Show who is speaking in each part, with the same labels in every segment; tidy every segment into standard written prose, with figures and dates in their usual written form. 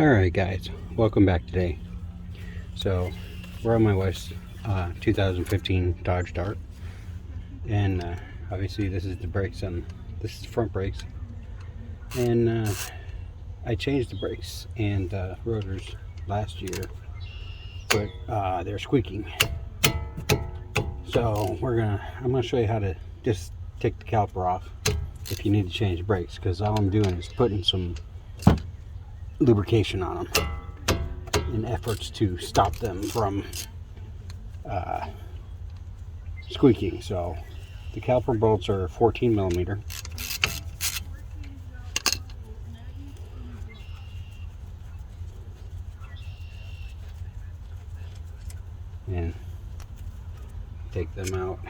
Speaker 1: Alright guys, welcome back today. So we're on my wife's 2015 Dodge Dart, and obviously this is the brakes on, this is front brakes, and I changed the brakes and rotors last year, but they're squeaking. So I'm gonna show you how to just take the caliper off if you need to change the brakes, because all I'm doing is putting some lubrication on them in efforts to stop them from squeaking. So the caliper bolts are 14 millimeter. And take them out,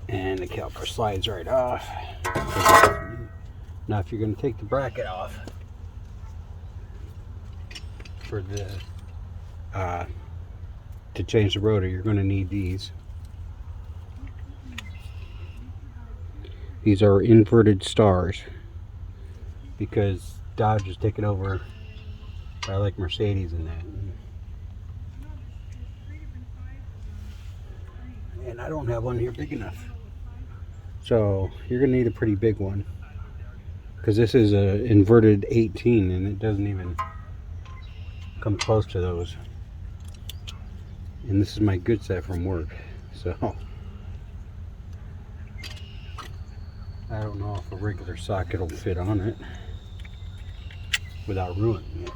Speaker 1: and the caliper slides right off. Now if you're going to take the bracket off for the to change the rotor, you're going to need these. These are inverted stars because Dodge is taking over by like Mercedes and that. And I don't have one here big enough. So you're going to need a pretty big one, because this is a inverted 18 and it doesn't even come close to those. And this is my good set from work, so I don't know if a regular socket will fit on it without ruining it.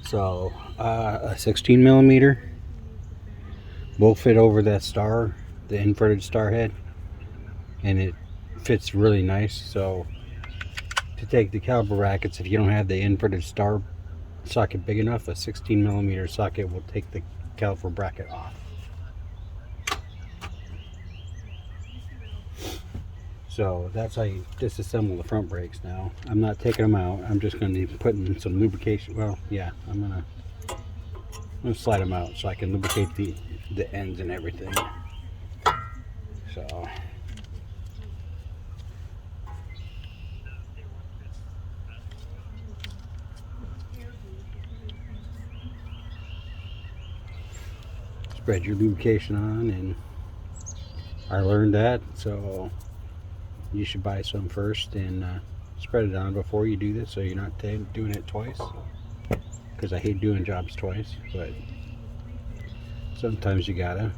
Speaker 1: So a 16 millimeter will fit over that star, the inverted star head, and it fits really nice. So to take the caliper brackets, if you don't have the inverted star socket big enough, a 16 millimeter socket will take the caliper bracket off. So that's how you disassemble the front brakes now. I'm not taking them out. I'm just going to be putting some lubrication. Well, yeah, I'm going to slide them out so I can lubricate the ends and everything. So spread your lubrication on, and I learned that, so you should buy some first and spread it on before you do this, so you're not doing it twice, because I hate doing jobs twice, but sometimes you gotta.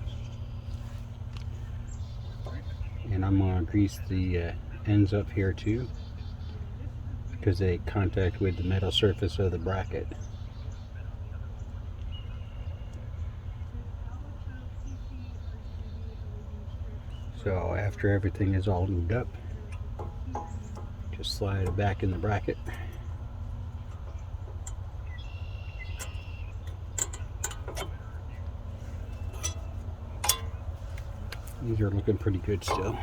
Speaker 1: And I'm gonna grease the ends up here too, because they contact with the metal surface of the bracket. So after everything is all lubed up, just slide it back in the bracket. These are looking pretty good still.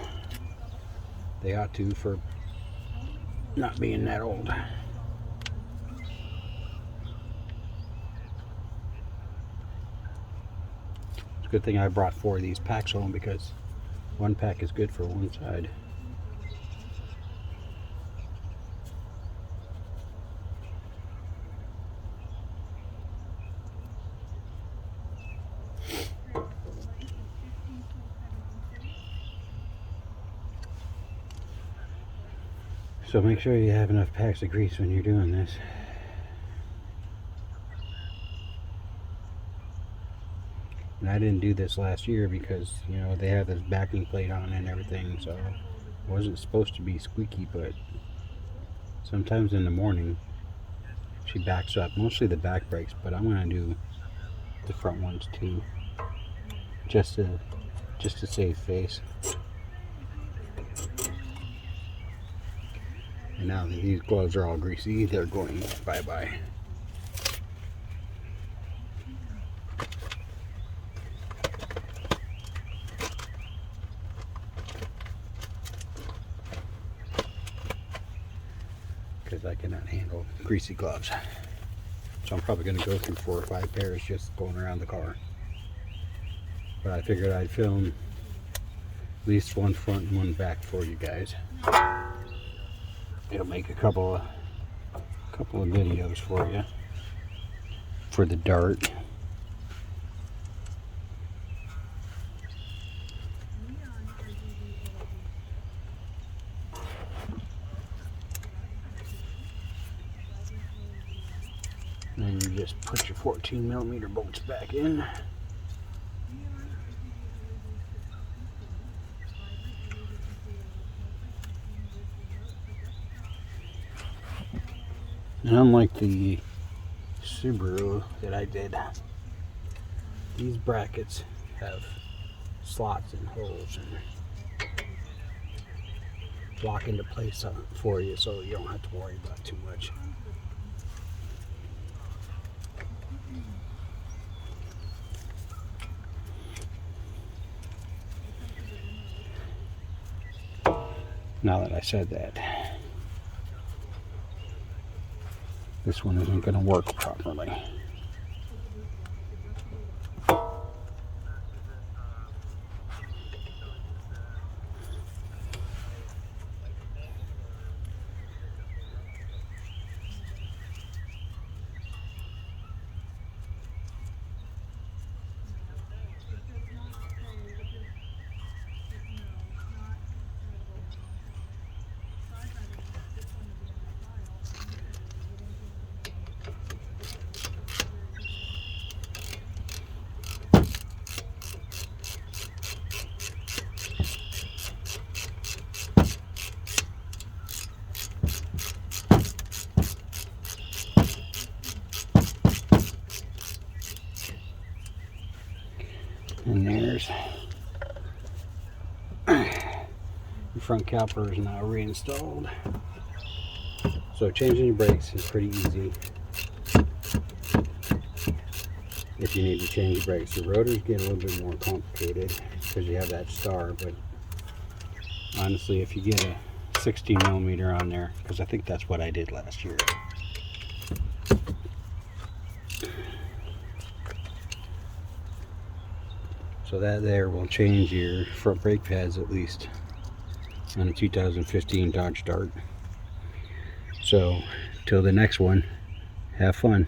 Speaker 1: They ought to, for not being that old. It's a good thing I brought 4 of these packs home, because one pack is good for one side. So make sure you have enough packs of grease when you're doing this. And I didn't do this last year because, you know, they have this backing plate on and everything, so it wasn't supposed to be squeaky, but sometimes in the morning she backs up, mostly the back brakes, but I'm going to do the front ones too, just to save face. And now that these gloves are all greasy, they're going bye-bye. Because I cannot handle greasy gloves. So I'm probably going to go through 4 or 5 pairs just going around the car. But I figured I'd film At least one front and one back for you guys. It'll make a couple of videos for you for the Dart. And then you just put your 14mm bolts back in. And unlike the Subaru that I did, these brackets have slots and holes and lock into place for you, so you don't have to worry about too much. Now that I said that, this one isn't going to work properly. And there's your front caliper is now reinstalled. So changing your brakes is pretty easy. If you need to change your brakes, the rotors get a little bit more complicated because you have that star. But honestly, if you get a 16mm on there, because I think that's what I did last year. So that there will change your front brake pads, at least on a 2015 Dodge Dart. So till the next one, have fun.